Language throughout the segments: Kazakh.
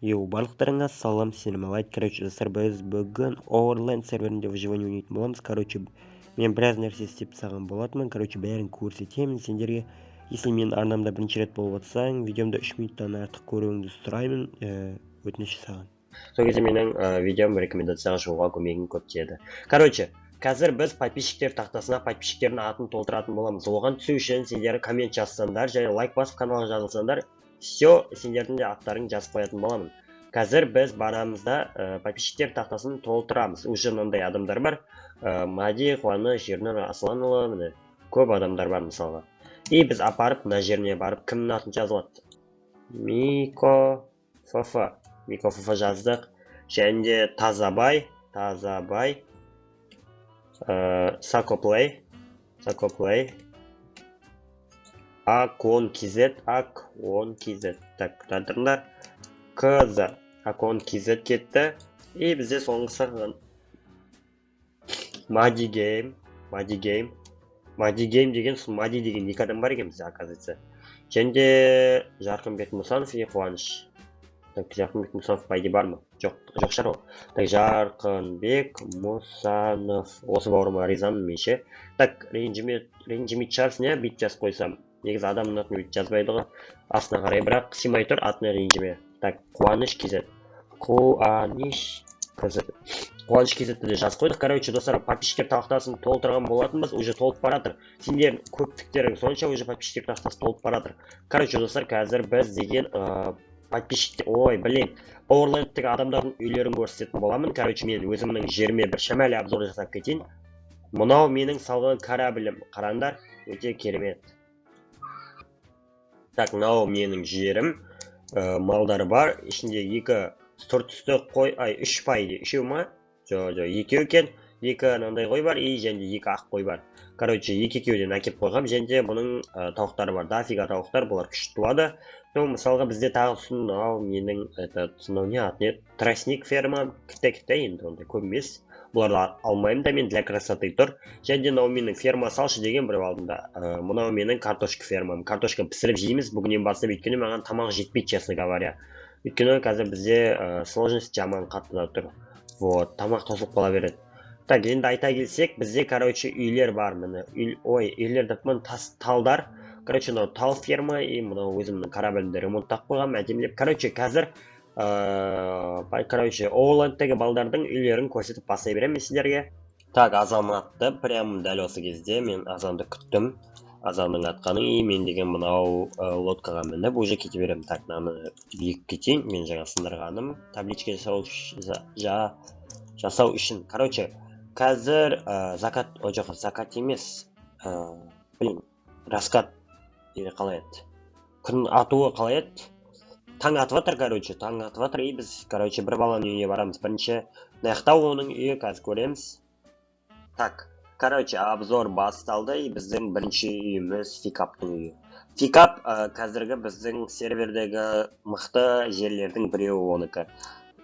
Барлықтарыңа салам, сәлем короче, достар, біз бүгін Overland серверінде выживание ойнайтын боламыз. Короче, мен біраз нәрсе істеп тастаған болатынмын. Короче, бәрін көрсетемін сендерге. Если мен арнамда бірінші рет болып жатсаң, видеомда 3 минуттан артық көруіңді сұраймын, өтініш саған. Сол кезде менің видеом рекомендацияға шығуға көмегің көп тиеді. Короче, қазір біз подписчиктер тақтасына подписчиктердің атын толтыратын боламыз. Оған түсу үшін сендер коммент жазсаңдар және лайк басып каналға жазылсаңдар, все, сендердің де аттарың жазып қоятын боламын. Қазір біз барамыз да подписчиктер тақтасын толтырамыз. Уже мынандай адамдар бар. Мади, Қуаныш, Ернар, Асланұлы, міне көп адамдар бар мысалға. И біз апарып мына жеріне барып кімнің атын жазылады? Мико ФФ жаздық. Және де Тазабай, Сакоплей, Акон Кизет. Так, тадырыңдар. Кызы Акон Кизет кетті. И бізде соңғысы Мади Гейм деген, Мади деген екі адам бар екен бізде, оказывается. Және де Жарқынбек Мұсанов и Қуаныш. Так, Жарқынбек Мұсанов пайде бар ма? Жоқ шығар ол. Так, Жарқынбек Мұсанов. Осы бауырыма ризамын мен ше. Так, ренжімейді шығарсың, иә, бүйтіп жазып қойсам. Негізі адамның атын бүйтіп жазбайды ғой. Астына қарай, бірақ симай тұр, атына ренжіме. Так, Қуаныш Кизет. Қуаныш Кизетті де жазып қойдық. Короче, достар, подписчиктер тақтасын толтырған болатынбыз, уже толып баратыр. Сендер көптіктерің сонша уже подписчиктер тақтасы толып баратыр. Короче, достар, қазір біз деген подписчиктер, Overland'тегі адамдардың үйлерін көрсететін боламын. Короче, мен өзімнің жеріме бір шамалы обзор жасап кетейін. Мынау менің салған кораблім. Қараңдар, өте керемет. Так, мынау менің жерім. Малдары бар. Ішінде сұр түсті қой, үш пайды. Үшеу ма? Жоқ, екеу екен. Екі анандай қой бар, и және екі ақ қой бар. Короче, екеуден әкеп қойғам. Және де бұның тауықтары бар. Дафига тауықтар, бұлар күшті туады. Мысалға бізде тағы мынау менің тростник ферма. Кітті енді ондай көп емес. Бұларды алмаймын да, мен для красоты тұр. Және де мынау менің ферма салшы деген бір алдында. Мынау менің картошка фермам. Картошка пісіріп жейміз. Бүгіннен бастап өйткені маған тамақ жетпейді, честно говоря. Өйткені қазір бізде сложность жаман қатты тұр. Вот, тамақ тосылып қала береді. Так, енді айта келсек, бізде, короче, үйлер бар. Үйлер датман талдар. Короче, мынау тал ферма, и мынау өзімнің кораблімді ремонттап қойғам, әдемілеп. Короче, қазір Overland'тегі балдардың үйлерін көрсетіп басай беремін сендерге. Так, азан атты. Прям дәл осы кезде мен азанды күттім. Азанның атқаны, и мен деген мынау лодкаға мініп, уже кете беремін. Так, мынаны биік кетейін. Мен жаңа сындырғаным. Табличка жасау үшін. Короче, қазір закат емес. Раскат қалай еді? Күн атуы қалай еді? Таң атып жатыр, короче, и біз, короче, бір баланың үйіне барамыз. Бірінші наяқтау оның үйі, қазір көреміз. Так, короче, обзор басталды, и біздің бірінші үйіміз Фикаптың үйі. Фикап қазіргі біздің сервердегі мықты жерлердің біреуі оныкі.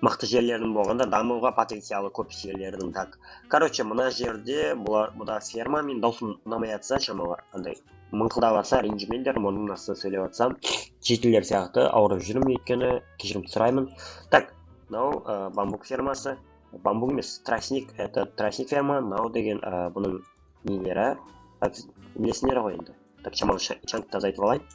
Мықты жерлердің болғанда дамуға потенциалы көп жерлердің. Так, короче, мына жерде бұда ферма, мен даусым ұнамай жатса, шамалы андай мыңқылдап жатса, ренжімеңдер, мұның астында сөйлеп жатсам, жетілер сияқты ауырып жүрмін, өйткені кешірім сұраймын. Так, мынау бамбук фермасы. Бамбук емес, тростник ферма. Мынау деген бұның нелері. Так, несінері ғой енді. Так, шамалы чаңды тазайтып алайын.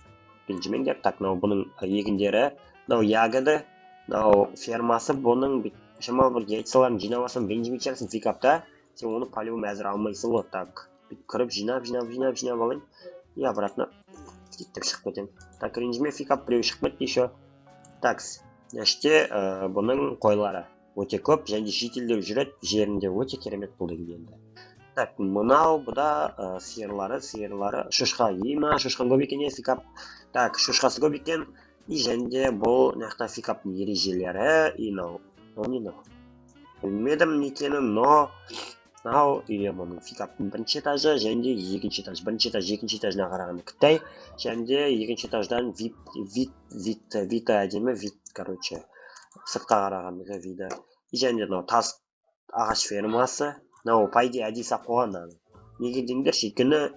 Ренжімеңдер. Так, мынау бұның егіндері. Мынау ягоды. Мынау фермасы, бұның шамалы бір яйцаларын жинап алсам, ренжімей шығарсың Фикапта. Сен оны по-любому әзір алмайсың ғой. Так, кіріп жинап алайын. И обратно кеттіп шығып кетем. Так, ренжіме, Фикап біреу шығып кетті еще. Так, әште бұның қойлары өте көп, және шетелдер жүреді, жерінде өте керемет бұл деген енді. Так, мынау бұда сиырлары, шошқа ема, шошқан көп екен, Фикап. Так, шошқасы көп екен, и және де бұл нақта Фикаптың ережелері, и мынау білмедім некенін, но мынау үйі мұның Фикаптың бірінші этажы, және де екінші этаж. Бірінші этаж, екінші этажына қарағанда кіттай, және де екінші этаждан вид әдемі, вид, короче, сыртқа қарағандығы вида. Және де тас ағаш фермасы. Мынау пайде әдейсақ қойған. Неге деңдерші, өйткені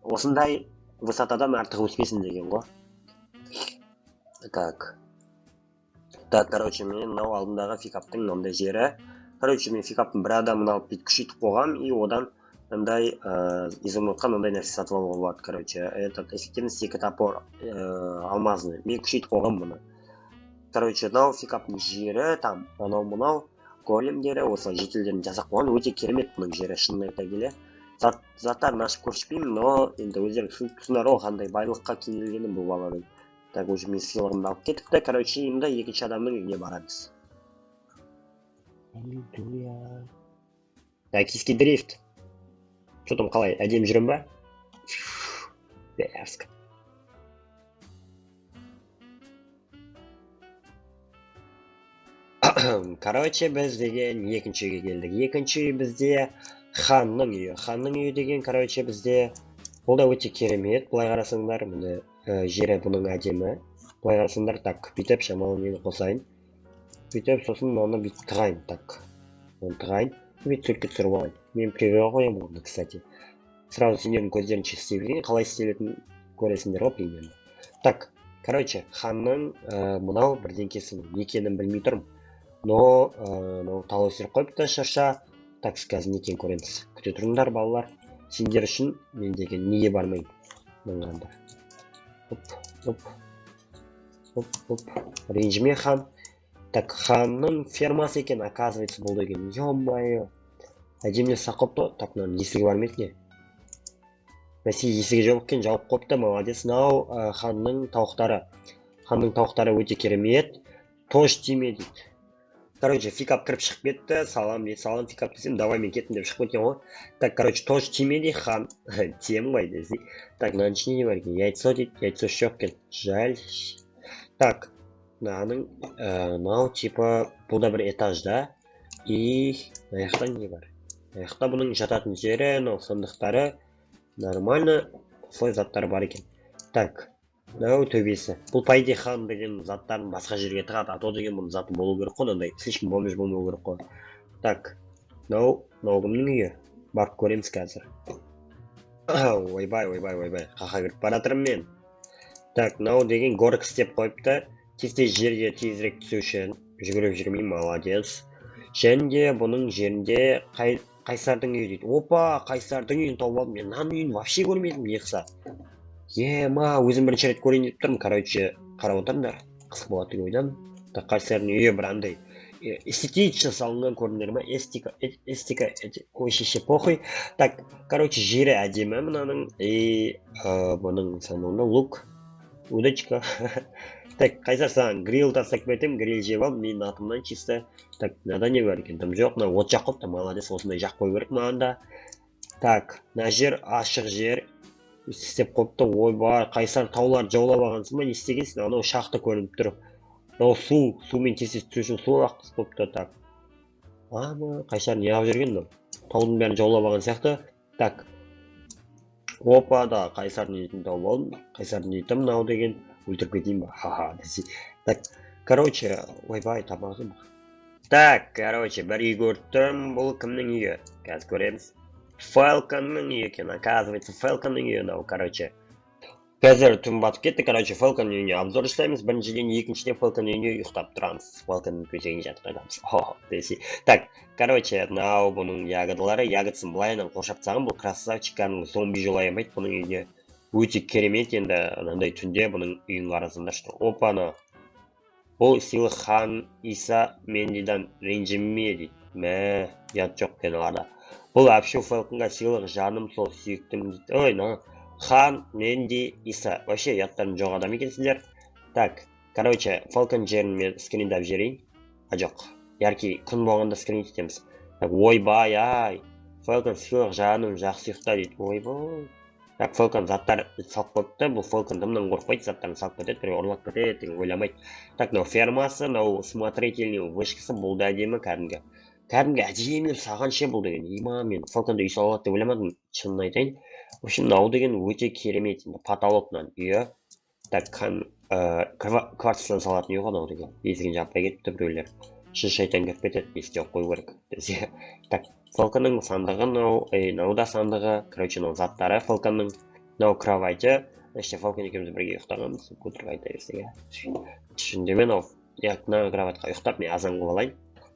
осындай высотадан артық өспесін деген ғой. Так. Так, короче, мен мынау алдымдағы пикаптың мынандай жері. Короче, мен пикаптың бір адамын алып бүйтіп күшейтіп қойғам, и одан мындай изумрудқа мындай нәрсе сатып алуға болады. Короче, этот эффективность 2 топор алмазный. Мен күшейтіп қойғам мұны. Короче, мынау пикаптың жері, там анау мынау големдері, осылай жетілдерін жасап қойған. Өте керемет бұның жері, шынын айта келе. Заттарын ашып көрсетпеймін, но енді өздерің түсінер ғой қандай байлыққа кенелгенін бұл баланың. Так, уже мен сыйлығымды алып кетіпті. Короче, енді екінші адамның үйіне барамыз. Токийский дрифт. Что там қалай, әдемі жүрем ба? Дерзко. Короче, біз деген екінші үйге келдік. Екінші үй бізде ханның үйі. Ханның үйі деген, короче, бізде бұл да өте керемет. Былай қарасаңдар, міне жері бұның әдемі. Былай қарасаңдар, так, бүйтіп шамалы нені қосайын. Бүйтіп, сосын оны бүйтіп тығайын, так. Оны тығайын, бүйтіп түлкі түсіріп алайын. Мен привеға қоям оны, кстати. Сразу сендердің көздерінше істеуін, қалай істелетін көресіңдер ғой, примерно. Так, короче, ханның мынау бірдеңкесін екенін білмей тұрмын. Но тал өсіріп қойыпты шырша. Так, қазір некен көреміз. Күте тұрыңдар, балалар. Сендер үшін мен деген неге бармайын. Мынғанда. Оп. Ренжіме хан. Так, ханның фермасы екен, оказывается, бұл деген. Ё-майо. Әдеміне сақыпты. Так, мынаның есігі бар ма екен? Мәсе есігі жоқ екен, жауып қойыпты, молодец. Мынау ханның тауықтары. Ханның тауықтары өте керемет. Тош тиме дейді. Короче, фикап кіріп шығып кетті. Салам фикап десем, давай мен кеттім деп шығып кеткен ғой. Так, короче, тош тиме дейді, хан. Тем ғой десе. Так, мынаның ішінде не бар екен? Яйцо дейді, яйцо жоқ екен. Жаль. Так, мынау типа бұл да бір этаж да. И аяқта не бар? Аяқта бұның жататын жері, мынау сандықтары. Нормально, солай заттар бар екен. Так, мынау төбесі. Бұл пайде хан деген заттарын басқа жерге тығады. А то деген бұның заты болу керек қой, мынандай слишком бомбеж болмау керек қой. Так, мынау кімнің үйі? Барып көреміз қазір. Ойбай, қақа кіріп баратырмын мен. Так, мынау деген горк істеп қойыпты. Тез жерге тезірек түсу үшін жүгіріп жүрмей, молодец. Және бұның жерінде Қайсардың үйі дейді. Опа, Қайсардың үйін тауып алдым. Мен мынаның үйін вообще көрмедім, не қылса. Өзім бірінші рет көрейін деп тұрмын. Короче, қарап отырыңдар. Қызық болады деп ойдам. Так, Қайсардың үйі бір андай эстетично салынған көрінер ма? Эстика, ой-шеше похуй. Так, короче, жері әдемі мынаның. Бұның самауында лук, удочка. Так, Қайсар саған гриль тастап кетем, гриль жеп ал, менің атымнан чисто. Так, мынада не бар екен? Дым жоқ, мына от жақ қойыпты, молодец, осындай жақ қою керек мынада. Так, мына жер ашық жер. Істеп қойыпты, ойбай, Қайсар таулар жаулап алғансың ба, не істегенсің? Анау шахта көрініп тұр. Мынау сумен тез түсу үшін су ақтыз қойыпты. Так. Қайсар не алып жүрген мынау? Таудың бәрін жаулап алған сияқты. Так. Опа да, Қайсардың етін тауып алдым. Қайсардың еті мынау деген. Өлтіріп кетейін ба? Ха-ха, десе. Так, короче, ойбай, тамағым. Так, короче, бір үй көрдім. Бұл кімнің үйі? Қазір көреміз. Фалконның үйі екен, оказывается, Фалконның үйі мынау, короче. Қазір түн батып кетті, короче, Фалконның үйіне обзор жасаймыз. Біріншіден, екіншіден Фалконның үйіне ұйықтап тұрамыз. Фалконның төсегіне жатып айтамыз. Десе. Так, короче, мынау бұның ягодалары, ягодсын былайынан қоршап тастаған. Бұл красавчиканың зомби жолаймайды бұның үйіне. Өте керемет, енді анандай түнде бұның үйін қарасыңдар, что опана. Бұл сыйлық хан Иса Мендидан ренжіме дейді. Мә, ят жоқ кенарда. Бұл әпшу Фалконға сыйлық жаным сол сүйіктім дейді. Ой, хан Менди Иса. Вообще, яттарым жоқ адам екенсіңдер. Так, короче, Фалкон жерін мен скриндап жерейін. Жоқ, яркий күн болғанда скрин етеміз. Так, ойбай, ай. Фалкон сыйлық жаным жақсы ұйықта дейді. Ойбай. Так, Фалкон заттар салып қойыпты. Бұл Фалкон дымнан қорқпайды, заттарын салып кетеді, біреу ұрлап кетеді деген ойламайды. Так, мынау фермасы, мынау смотрительный вышкасы, бұл да әдемі кәдімгі. Кәдімгі әдемі саған ше бұл деген. Мен Фалконды үй салады деп ойламадым, шынын айтайын. В общем, мынау деген өте керемет. Потолокнан үйі. Так, кварцтан салатын үй ғой мынау деген. Есігін жаппай кетіпті біреулер. Шайтан кіріп кетеді, есте қою керек десе. Так, Фалконның сандығы, мынау да сандығы, короче, мынау заттары Фалконның, мынау кровати. Фалкон екеуміз бірге ұйықтағанбыз, көтіріп айта берсеге. Түсінде мен мына кроватқа ұйықтап мен азан қылып алайын.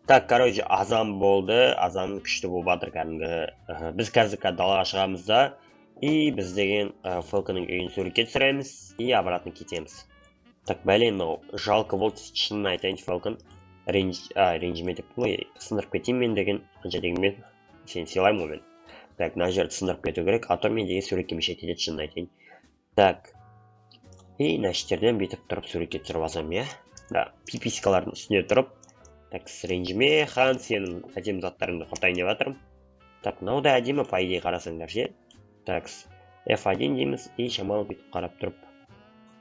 Так, короче, азан болды, азан күшті болып жатыр кәдімгі. Біз қазір далаға шығамыз да, и біз деген Фелконның үйін суретке түсіреміз, и обратно кетеміз. Так, бәлем, мынау жалко болды, шынын айтайын, Фелкон. Ренжіме деп қой, сындырып кетейін мен деген, қанша дегенмен, сені сыйлаймын ғой мен. Так, мына жерді сындырып кету керек, а то мен деген суретке мешет етеді, шынын айтайын. Так, и мына іштерден бүйтіп тұрып суретке түсіріп алсам, иә? Да, пипискалардың үстіне тұрып. Так, ренжіме, хан, сенің әдемі заттарыңды құртайын деп жатырмын. Так, мынау да әдемі, по идее қарасаңдар, ше. Так, F1 дейміз, и шамалы бүйтіп қарап тұрып.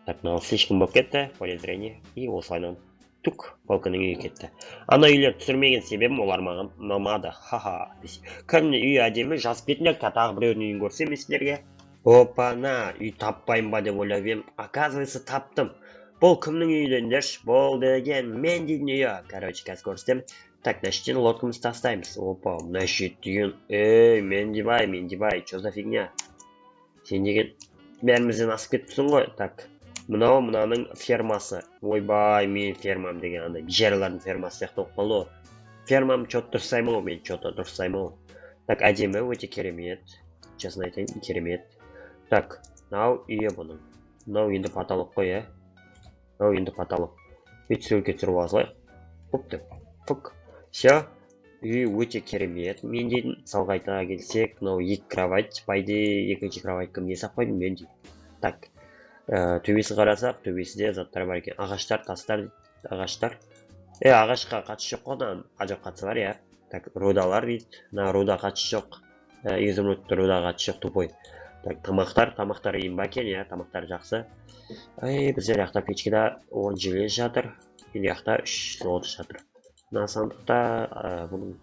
Так, мынау слишком болып кетті, поле зрение, и осылайынан тук, Фелконның үйі кетті. Ана үйлер түсірмеген себебім олар маған ұнамады, ха-ха. Кімнің үйі әдемі, жазып кетіңдер, тағы біреудің үйін көрсем мен сіздерге. Опана, үй таппайын ба деп ойлап едім. Оказывается, таптым. Бұл кімнің үйі деңдерші? Бұл деген Мендидің үйі. Короче, қазір көрсетемін. Так, мына жерден лодкамызды тастаймыз. Опа, мына жерден. Мендибай, что за фигня? Сен деген бәрімізден асып кетіпсің ғой. Так, мынау мынаның фермасы. Ойбай, мен фермам деген андай жерлардың фермасы сияқты болып қалды ғой. Фермам что-то дұрыстаймын ғой, мен что-то дұрыстаймын ғой. Так, әдемі, өте керемет. Честно айтайын, керемет. Так, мынау үйі бұның. Мынау енді потолок қой, ә? Мынау енді потолок. Бүйтіп суретке түсіріп алсай. Ұпты. Фук. Все. Үй өте керемет. Мен дейтін, мысалға айта келсек, мынау екі кровать. Пайды екінші кровать кімге сап қойдым мен дейді. Так. Төбесін қарасақ, төбесінде заттар бар екен. Ағаштар, тастар, ағаштар. Ағашқа қатысы жоқ қодан. Ажап қатысы бар, иә. Так, рудалар дейді. Мына руда қатысы жоқ. Изумрудты руда қатысы жоқ, тупой. Так, тамақтар ең екен, иә, тамақтар жақсы. Біздер яқта печкада 10 желез жатыр. Или яқта 3 золото жатыр. Мына сандықта бұның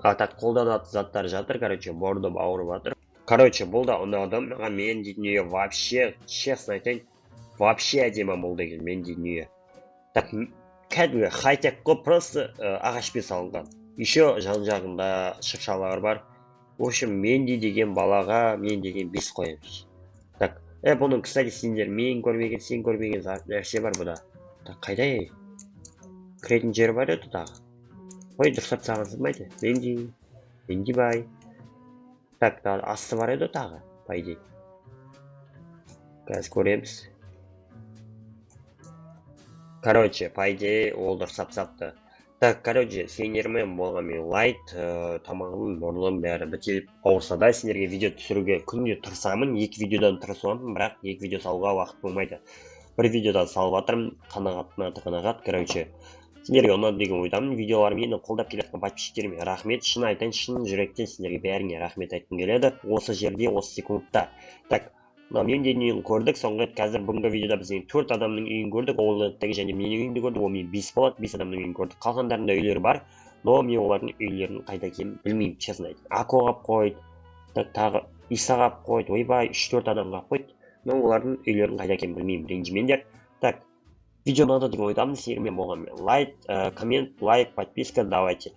так, қолданатын заттар жатыр. Короче, борды бауыры батыр. Короче, бұл да ұнады. Маған мен дейтін үйі вообще, честно айтайын, вообще әдемі бұл деген мен дейтін үйі. Так, кәдімгі хай-тек қой, просто ағашпен салынған. Еще жан-жағында шыршалар бар. В общем, Менди деген балаға мен деген 5 қоямыз. Так, бұның, кстати, сендер мен көрмеген, сен көрмеген нәрсе бар бұда. Так, қайда ей? Кіретін жері бар еді тағы. Ой, дұрыстап саған сызмайды. Менди бай. Так, асты бар еді тағы, по идее. Қазір көреміз. Короче, по идее, ол дұрыстап сапты. Так, короче, сендермен болған мен лайт, тамағым, бұрылым бәрі бітеліп ауырса да, сендерге видео түсіруге күнде тұрсамын, 2 видеодан тұрсамын, бірақ 2 видео салуға уақыт болмайды. Бір видеодан салып жатырмын, қанағат, короче. Сендерге ұнады деген ойдамын, видеоларым енді қолдап келетін подписчиктеріме рахмет, шын айтайын, шын жүректен сендерге бәріңе рахмет айтқым келеді. Осы жерде, осы секундта. Так, мен дейтін үйін көрдік, соңғы қазір бүгінгі видеода біздің 4 адамның үйін көрдік, ол және менің үйімді көрдік, ол мен 5 болады, 5 адамның үйін көрдік. Қалғандарында үйлері бар, но мен олардың үйлерінің қайда екенін білмеймін, честно айтайын. Ако қап қойды, тағы Иса қап қойды, ойбай, 3-4 адам қап қойды, но олардың үйлерінің қайда екенін білмеймін, ренжімеңдер. Так, видео ұнады деген ойдамын, сендермен болған лайк, коммент, лайк, подписка, давайте.